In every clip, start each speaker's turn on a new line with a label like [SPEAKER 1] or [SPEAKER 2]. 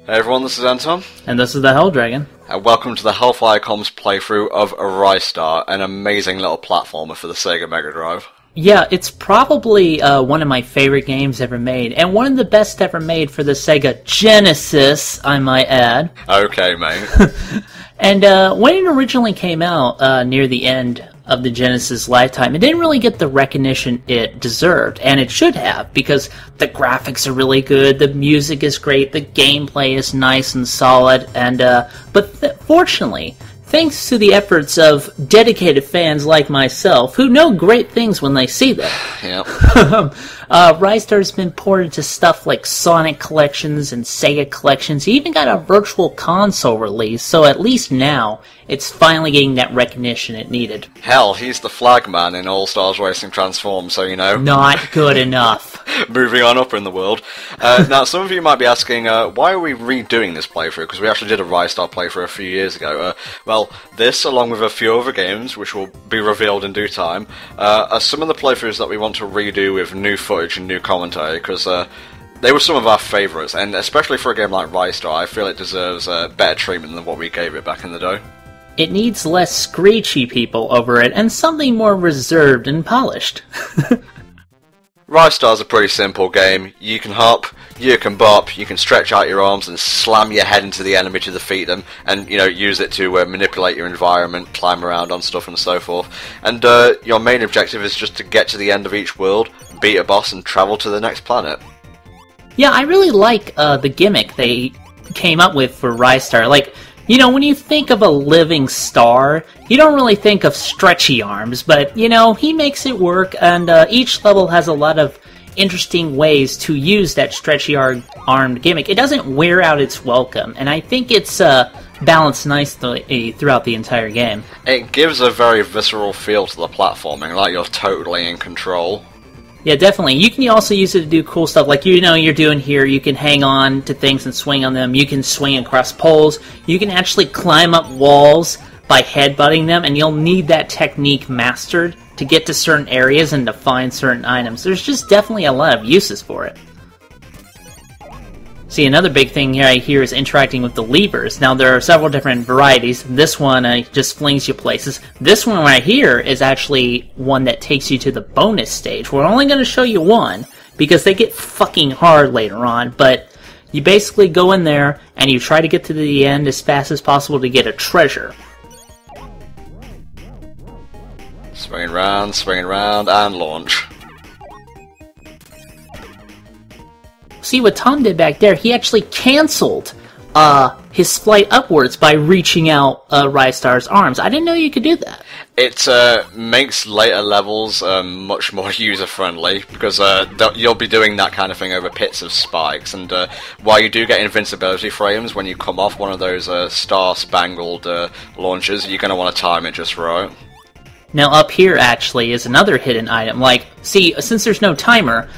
[SPEAKER 1] Hey everyone, this is Anton.
[SPEAKER 2] And this is the Helldragon.
[SPEAKER 1] And welcome to the Hellfire Comms playthrough of Ristar, an amazing little platformer for the Sega Mega Drive.
[SPEAKER 2] Yeah, it's probably one of my favorite games ever made, and one of the best ever made for the Sega Genesis, I might add.
[SPEAKER 1] Okay, mate.
[SPEAKER 2] And when it originally came out near the end of the Genesis lifetime, it didn't really get the recognition it deserved, and it should have, because the graphics are really good, the music is great, the gameplay is nice and solid, and fortunately, thanks to the efforts of dedicated fans like myself, who know great things when they see them.
[SPEAKER 1] Yep.
[SPEAKER 2] Ristar's been ported to stuff like Sonic Collections and Sega Collections. He even got a virtual console release, so at least now, it's finally getting that recognition it needed.
[SPEAKER 1] Hell, he's the flagman in All Stars Racing Transform, so you know.
[SPEAKER 2] Not good enough.
[SPEAKER 1] Moving on up in the world. Now, some of you might be asking, why are we redoing this playthrough? Because we actually did a Ristar playthrough a few years ago. Well, this, along with a few other games, which will be revealed in due time, are some of the playthroughs that we want to redo with new footage and new commentary, because they were some of our favourites, and especially for a game like Ristar, I feel it deserves better treatment than what we gave it back in the day.
[SPEAKER 2] It needs less screechy people over it, and something more reserved and polished.
[SPEAKER 1] Ristar's a pretty simple game. You can hop, you can bop, you can stretch out your arms and slam your head into the enemy to defeat them, and, you know, use it to manipulate your environment, climb around on stuff and so forth. And your main objective is just to get to the end of each world, beat a boss, and travel to the next planet.
[SPEAKER 2] Yeah, I really like the gimmick they came up with for Ristar. Like, you know, when you think of a living star, you don't really think of stretchy arms, but, you know, he makes it work, and each level has a lot of interesting ways to use that stretchy armed gimmick. It doesn't wear out its welcome, and I think it's balanced nicely throughout the entire game.
[SPEAKER 1] It gives a very visceral feel to the platforming, like you're totally in control.
[SPEAKER 2] Yeah, definitely. You can also use it to do cool stuff, like, you know, you're doing here. You can hang on to things and swing on them. You can swing across poles. You can actually climb up walls by headbutting them, and you'll need that technique mastered to get to certain areas and to find certain items. There's just definitely a lot of uses for it. See, another big thing right here is interacting with the levers. Now, there are several different varieties. This one just flings you places. This one right here is actually one that takes you to the bonus stage. We're only going to show you one, because they get fucking hard later on, but you basically go in there, and you try to get to the end as fast as possible to get a treasure.
[SPEAKER 1] Swinging round, and launch.
[SPEAKER 2] See, what Tom did back there, he actually canceled his flight upwards by reaching out Ristar's arms. I didn't know you could do that.
[SPEAKER 1] It makes later levels much more user-friendly, because you'll be doing that kind of thing over pits of spikes, and while you do get invincibility frames when you come off one of those star-spangled launches, you're going to want to time it just right.
[SPEAKER 2] Now up here, actually, is another hidden item. Like, see, since there's no timer,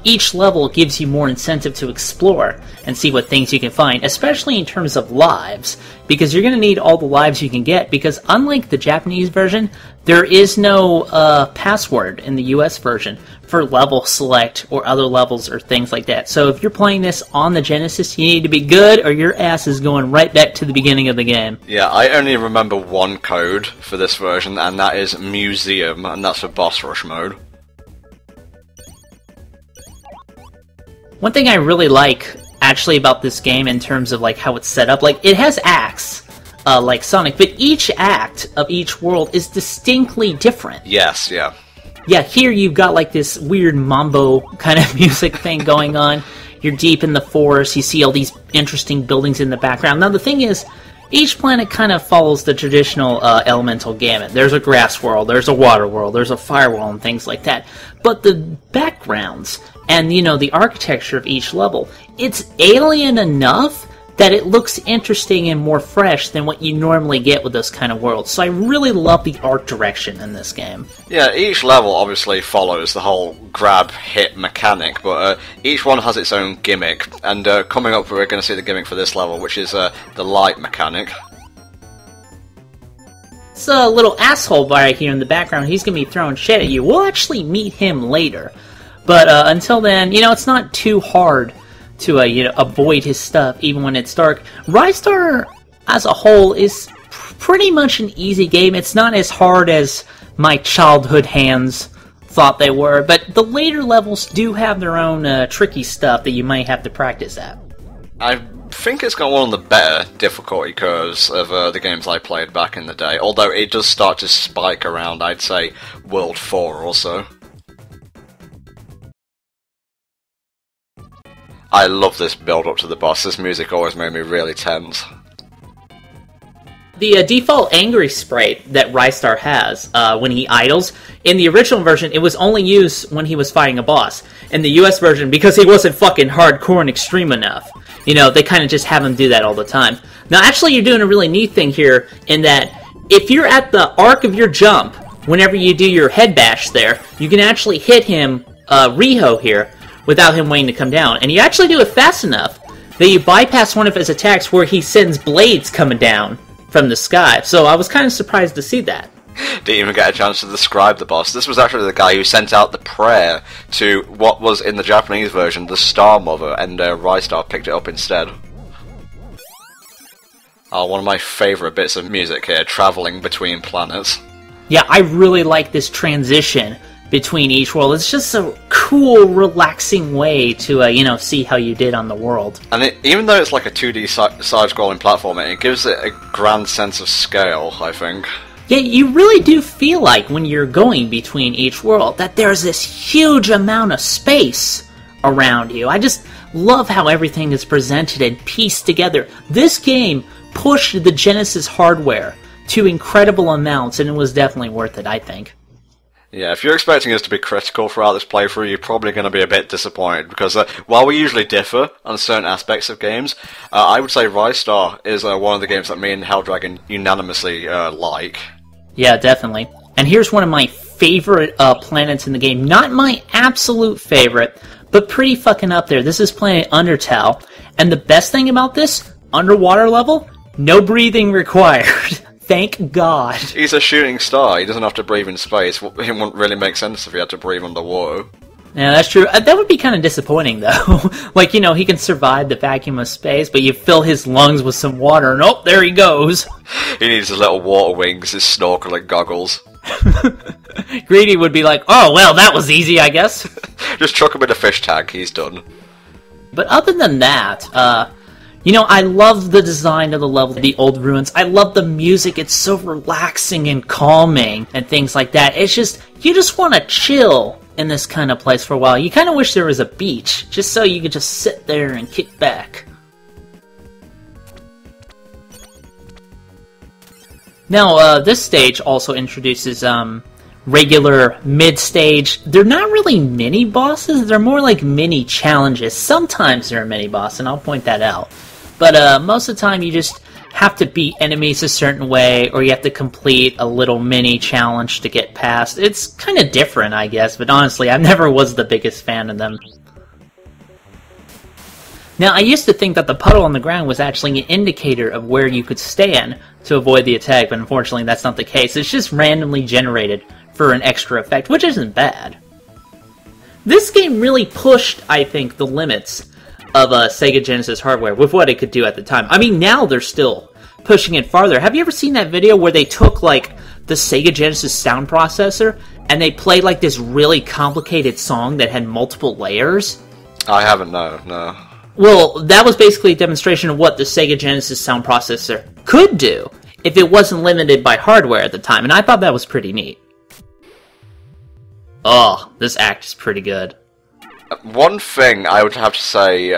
[SPEAKER 2] each level gives you more incentive to explore and see what things you can find, especially in terms of lives, because you're going to need all the lives you can get, because unlike the Japanese version, there is no password in the US version for level select or other levels or things like that. So if you're playing this on the Genesis, you need to be good or your ass is going right back to the beginning of the game.
[SPEAKER 1] Yeah, I only remember one code for this version, and that is Museum, and that's for boss rush mode.
[SPEAKER 2] One thing I really like, actually, about this game in terms of like how it's set up, like, it has acts, like Sonic, but each act of each world is distinctly different.
[SPEAKER 1] Yes, yeah.
[SPEAKER 2] Yeah, here you've got like this weird mambo kind of music thing going on. You're deep in the forest, you see all these interesting buildings in the background. Now the thing is, each planet kind of follows the traditional elemental gamut. There's a grass world, there's a water world, there's a fire world, and things like that. But the backgrounds and, you know, the architecture of each level, it's alien enough that it looks interesting and more fresh than what you normally get with those kind of worlds. So I really love the art direction in this game.
[SPEAKER 1] Yeah, each level obviously follows the whole grab-hit mechanic, but each one has its own gimmick, and coming up we're going to see the gimmick for this level, which is the light mechanic.
[SPEAKER 2] It's a little asshole right here in the background. He's going to be throwing shit at you. We'll actually meet him later. But until then, you know, it's not too hard to avoid his stuff even when it's dark. Ristar as a whole is pretty much an easy game. It's not as hard as my childhood hands thought they were, but the later levels do have their own tricky stuff that you might have to practice at.
[SPEAKER 1] I think it's got one of the better difficulty curves of the games I played back in the day, although it does start to spike around, I'd say, World 4 or so. I love this build up to the boss. This music always made me really tense.
[SPEAKER 2] The default angry sprite that Ristar has when he idles, in the original version, it was only used when he was fighting a boss. In the US version, because he wasn't fucking hardcore and extreme enough, they kind of just have him do that all the time. Now, actually, you're doing a really neat thing here in that if you're at the arc of your jump, whenever you do your head bash there, you can actually hit him, Riho here, without him waiting to come down. And you actually do it fast enough that you bypass one of his attacks where he sends blades coming down from the sky. So I was kind of surprised to see that.
[SPEAKER 1] Didn't even get a chance to describe the boss. This was actually the guy who sent out the prayer to what was in the Japanese version the Star Mother, and Ristar picked it up instead. Oh, one of my favourite bits of music here, travelling between planets.
[SPEAKER 2] Yeah, I really like this transition between each world. It's just a cool, relaxing way to, see how you did on the world.
[SPEAKER 1] And even though it's like a 2D side-scrolling platformer, it gives it a grand sense of scale, I think.
[SPEAKER 2] Yeah, you really do feel like when you're going between each world that there's this huge amount of space around you. I just love how everything is presented and pieced together. This game pushed the Genesis hardware to incredible amounts, and it was definitely worth it, I think.
[SPEAKER 1] Yeah, if you're expecting us to be critical throughout this playthrough, you're probably going to be a bit disappointed, because while we usually differ on certain aspects of games, I would say Ristar is one of the games that me and Helldragon unanimously like.
[SPEAKER 2] Yeah, definitely. And here's one of my favorite planets in the game. Not my absolute favorite, but pretty fucking up there. This is planet Undertow, and the best thing about this, underwater level, no breathing required. Thank God. He's
[SPEAKER 1] a shooting star. He doesn't have to breathe in space. It wouldn't really make sense if he had to breathe underwater.
[SPEAKER 2] Yeah, that's true. That would be kind of disappointing, though. Like, he can survive the vacuum of space, but you fill his lungs with some water, and oh, there he goes.
[SPEAKER 1] He needs his little water wings, his snorkeling goggles.
[SPEAKER 2] Greedy would be like, oh, well, that was easy, I guess.
[SPEAKER 1] Just chuck him in a fish tank, he's done.
[SPEAKER 2] But other than that, I love the design of the level, the old ruins. I love the music. It's so relaxing and calming and things like that. It's just, you just want to chill in this kind of place for a while. You kind of wish there was a beach, just so you could just sit there and kick back. Now, this stage also introduces regular mid-stage. They're not really mini-bosses, they're more like mini-challenges. Sometimes they're a mini-boss, and I'll point that out. But most of the time you just have to beat enemies a certain way, or you have to complete a little mini-challenge to get past. It's kind of different, I guess, but honestly, I never was the biggest fan of them. Now, I used to think that the puddle on the ground was actually an indicator of where you could stand to avoid the attack, but unfortunately that's not the case. It's just randomly generated for an extra effect, which isn't bad. This game really pushed, I think, the limits of Sega Genesis hardware with what it could do at the time. I mean, now they're still pushing it farther. Have you ever seen that video where they took, like, the Sega Genesis sound processor and they played, like, this really complicated song that had multiple layers?
[SPEAKER 1] I haven't, no.
[SPEAKER 2] Well, that was basically a demonstration of what the Sega Genesis sound processor could do if it wasn't limited by hardware at the time, and I thought that was pretty neat. Oh, this act is pretty good.
[SPEAKER 1] One thing I would have to say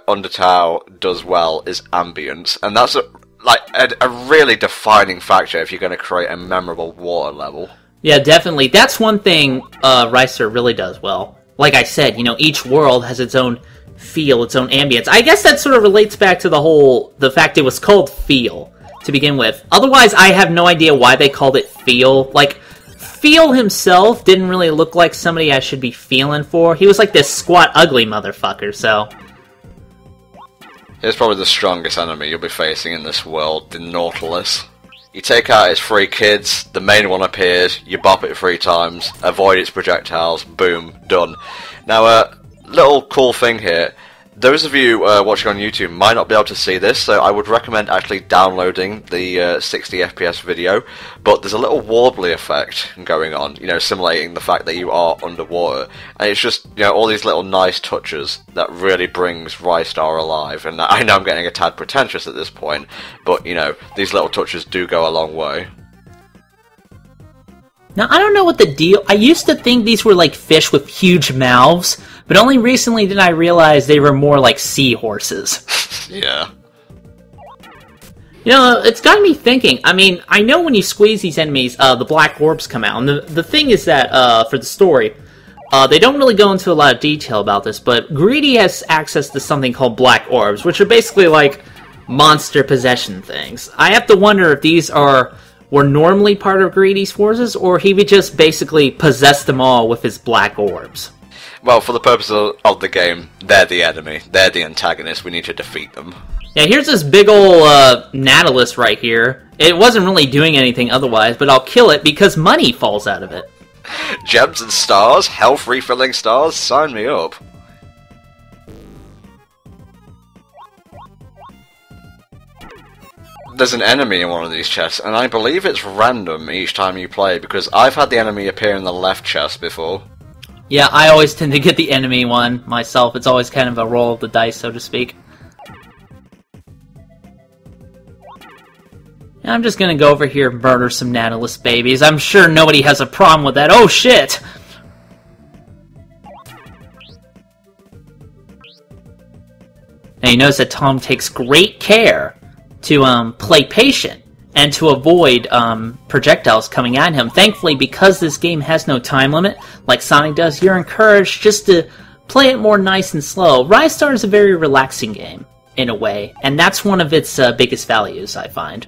[SPEAKER 1] Undertow does well is ambience, and that's a really defining factor if you're going to create a memorable water level. Yeah,
[SPEAKER 2] definitely. That's one thing Ristar really does well. Like I said, each world has its own feel, its own ambience. I guess that sort of relates back to the fact it was called Feel to begin with. Otherwise, I have no idea why they called it Feel. Like, Feel himself didn't really look like somebody I should be feeling for. He was like this squat, ugly motherfucker, so...
[SPEAKER 1] Here's probably the strongest enemy you'll be facing in this world, the Nautilus. You take out its 3 kids, the main one appears, you bop it 3 times, avoid its projectiles, boom, done. Now, little cool thing here, Those of you watching on YouTube might not be able to see this, so I would recommend actually downloading the 60 FPS video, but there's a little warbly effect going on, simulating the fact that you are underwater, and it's just, all these little nice touches that really brings Ristar alive, and I know I'm getting a tad pretentious at this point, but, these little touches do go a long way.
[SPEAKER 2] Now, I don't know what the deal... I used to think these were like fish with huge mouths, but only recently did I realize they were more like seahorses.
[SPEAKER 1] Yeah.
[SPEAKER 2] It's got me thinking. I mean, I know when you squeeze these enemies, the black orbs come out. And the thing is that, for the story, they don't really go into a lot of detail about this, but Greedy has access to something called black orbs, which are basically like monster possession things. I have to wonder if these were normally part of Greedy's forces, or he would just basically possess them all with his black orbs.
[SPEAKER 1] Well, for the purpose of the game, they're the enemy. They're the antagonist. We need to defeat them.
[SPEAKER 2] Yeah, here's this big ol' Nautilus right here. It wasn't really doing anything otherwise, but I'll kill it because money falls out of it.
[SPEAKER 1] Gems and stars? Health refilling stars? Sign me up. There's an enemy in one of these chests, and I believe it's random each time you play, because I've had the enemy appear in the left chest before.
[SPEAKER 2] Yeah, I always tend to get the enemy one myself. It's always kind of a roll of the dice, so to speak. And I'm just gonna go over here and murder some Nautilus babies. I'm sure nobody has a problem with that. Oh, shit! Now you notice that Tom takes great care to play patient and to avoid projectiles coming at him. Thankfully, because this game has no time limit, like Sonic does, you're encouraged just to play it more nice and slow. Ristar is a very relaxing game, in a way, and that's one of its biggest values, I find.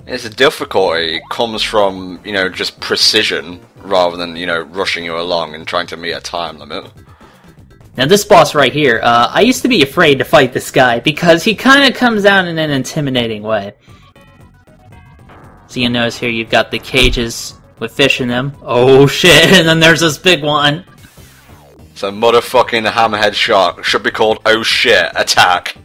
[SPEAKER 1] Its difficulty comes from, just precision, rather than, rushing you along and trying to meet a time limit.
[SPEAKER 2] Now this boss right here, I used to be afraid to fight this guy because he kind of comes out in an intimidating way. So you notice here you've got the cages with fish in them. Oh shit, and then there's this big one.
[SPEAKER 1] So motherfucking hammerhead shark should be called Oh Shit Attack.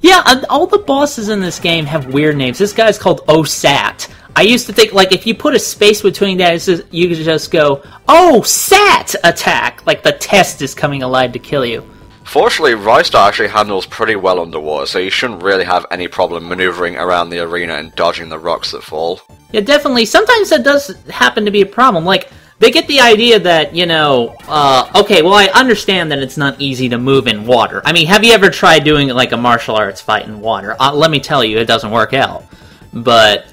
[SPEAKER 2] Yeah, all the bosses in this game have weird names. This guy's called OSAT. I used to think, like, if you put a space between that, you could just go, oh, SAT attack! Like the test is coming alive to kill you.
[SPEAKER 1] Fortunately, Ristar actually handles pretty well underwater, so you shouldn't really have any problem maneuvering around the arena and dodging the rocks that fall.
[SPEAKER 2] Yeah, definitely. Sometimes that does happen to be a problem. Like, they get the idea that, okay, well, I understand that it's not easy to move in water. I mean, have you ever tried doing, like, a martial arts fight in water? Let me tell you, it doesn't work out. But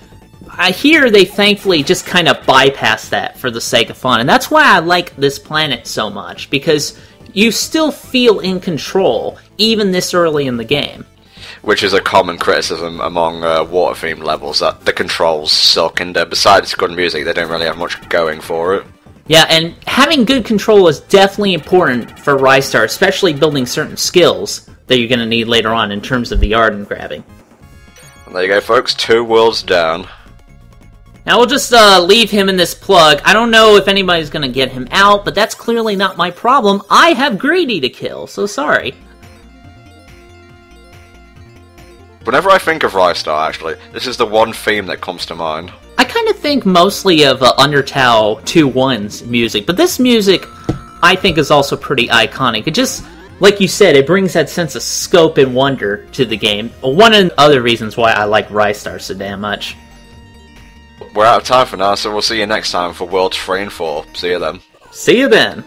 [SPEAKER 2] here they thankfully just kind of bypass that for the sake of fun. And that's why I like this planet so much, because you still feel in control, even this early in the game.
[SPEAKER 1] Which is a common criticism among water-themed levels, that the controls suck, and besides good music, they don't really have much going for it.
[SPEAKER 2] Yeah, and having good control is definitely important for Ristar, especially building certain skills that you're going to need later on in terms of the Arden grabbing.
[SPEAKER 1] And there you go, folks, 2 worlds down.
[SPEAKER 2] Now we'll just leave him in this plug. I don't know if anybody's going to get him out, but that's clearly not my problem. I have Greedy to kill, so sorry.
[SPEAKER 1] Whenever I think of Ristar, actually, this is the one theme that comes to mind.
[SPEAKER 2] I kind of think mostly of Undertow 2-1's music, but this music I think is also pretty iconic. It just, like you said, it brings that sense of scope and wonder to the game. One of the other reasons why I like Ristar so damn much.
[SPEAKER 1] We're out of time for now, so we'll see you next time for Worlds 3 and 4. See you then.
[SPEAKER 2] See you then.